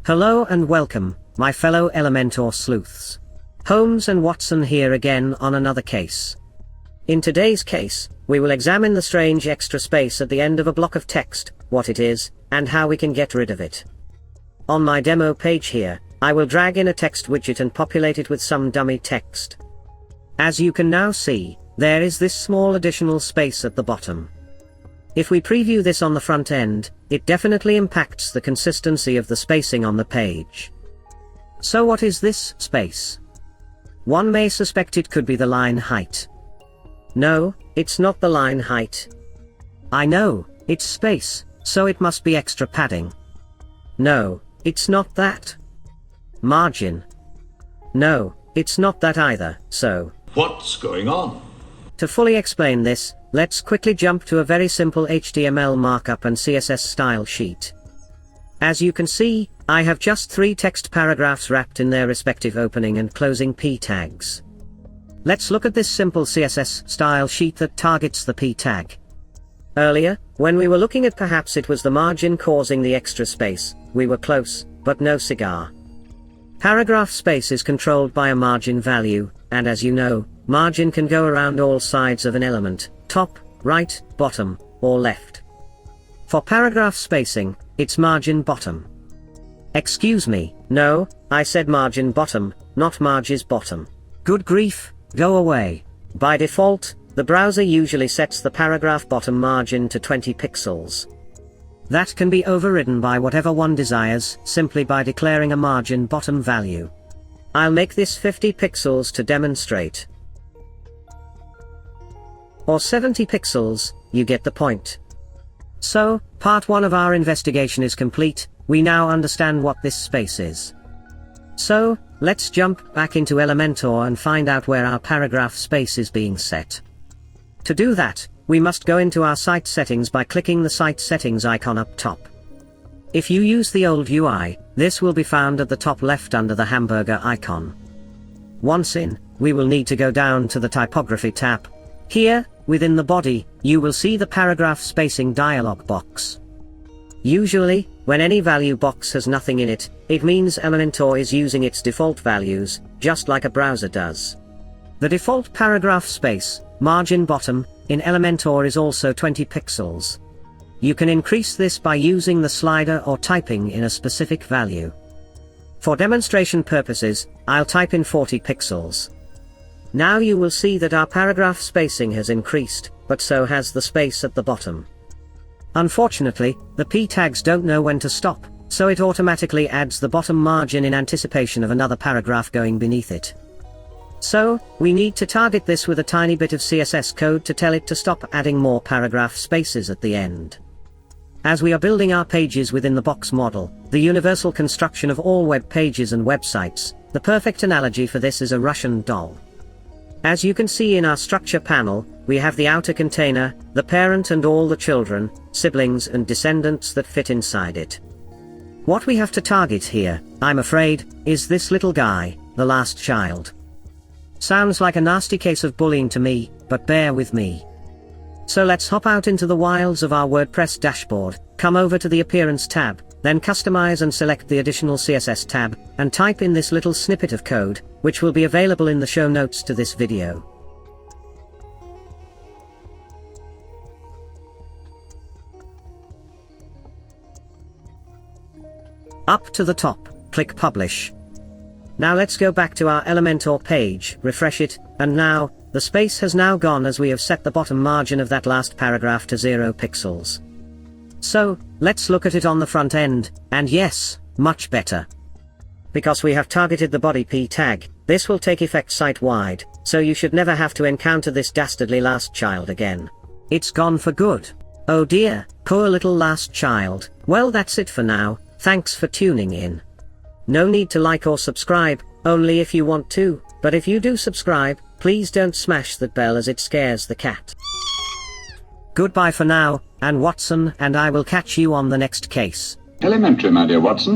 Hello and welcome, my fellow Elementor sleuths. Holmes and Watson here again on another case. In today's case, we will examine the strange extra space at the end of a block of text, what it is, and how we can get rid of it. On my demo page here, I will drag in a text widget and populate it with some dummy text. As you can now see, there is this small additional space at the bottom. If we preview this on the front end, it definitely impacts the consistency of the spacing on the page. So what is this space? One may suspect it could be the line height. No, it's not the line height. I know, it's space, so it must be extra padding. No, it's not that. Margin. No, it's not that either, so. What's going on? To fully explain this, let's quickly jump to a very simple HTML markup and CSS style sheet. As you can see, I have just 3 text paragraphs wrapped in their respective opening and closing p tags. Let's look at this simple CSS style sheet that targets the p tag. Earlier, when we were looking at perhaps it was the margin causing the extra space, we were close, but no cigar. Paragraph space is controlled by a margin value, and as you know, margin can go around all sides of an element, top, right, bottom, or left. For paragraph spacing, it's margin bottom. Excuse me, no, I said margin bottom, not margins bottom. Good grief, go away. By default, the browser usually sets the paragraph bottom margin to 20 pixels. That can be overridden by whatever one desires, simply by declaring a margin bottom value. I'll make this 50 pixels to demonstrate. Or 70 pixels, you get the point. So, part 1 of our investigation is complete, we now understand what this space is. So, let's jump back into Elementor and find out where our paragraph space is being set. To do that, we must go into our site settings by clicking the site settings icon up top. If you use the old UI, this will be found at the top left under the hamburger icon. Once in, we will need to go down to the typography tab. Here, within the body, you will see the paragraph spacing dialog box. Usually, when any value box has nothing in it, it means Elementor is using its default values, just like a browser does. The default paragraph space, margin bottom, in Elementor is also 20 pixels. You can increase this by using the slider or typing in a specific value. For demonstration purposes, I'll type in 40 pixels. Now you will see that our paragraph spacing has increased, but so has the space at the bottom. Unfortunately, the p tags don't know when to stop, so it automatically adds the bottom margin in anticipation of another paragraph going beneath it. So, we need to target this with a tiny bit of CSS code to tell it to stop adding more paragraph spaces at the end. As we are building our pages within the box model, the universal construction of all web pages and websites, the perfect analogy for this is a Russian doll. As you can see in our structure panel, we have the outer container, the parent and all the children, siblings and descendants that fit inside it. What we have to target here, I'm afraid, is this little guy, the last child. Sounds like a nasty case of bullying to me, but bear with me. So let's hop out into the wilds of our WordPress dashboard, come over to the Appearance tab, then Customize and select the additional CSS tab, and type in this little snippet of code, which will be available in the show notes to this video. Up to the top, click Publish. Now let's go back to our Elementor page, refresh it, and now, the space has now gone as we have set the bottom margin of that last paragraph to 0 pixels. So, let's look at it on the front end, and yes, much better. Because we have targeted the body p tag, this will take effect site-wide, so you should never have to encounter this dastardly last child again. It's gone for good. Oh dear, poor little last child. Well, that's it for now, thanks for tuning in. No need to like or subscribe, only if you want to, but if you do subscribe, please don't smash that bell as it scares the cat. Goodbye for now, and Watson and I will catch you on the next case. Elementary, my dear Watson.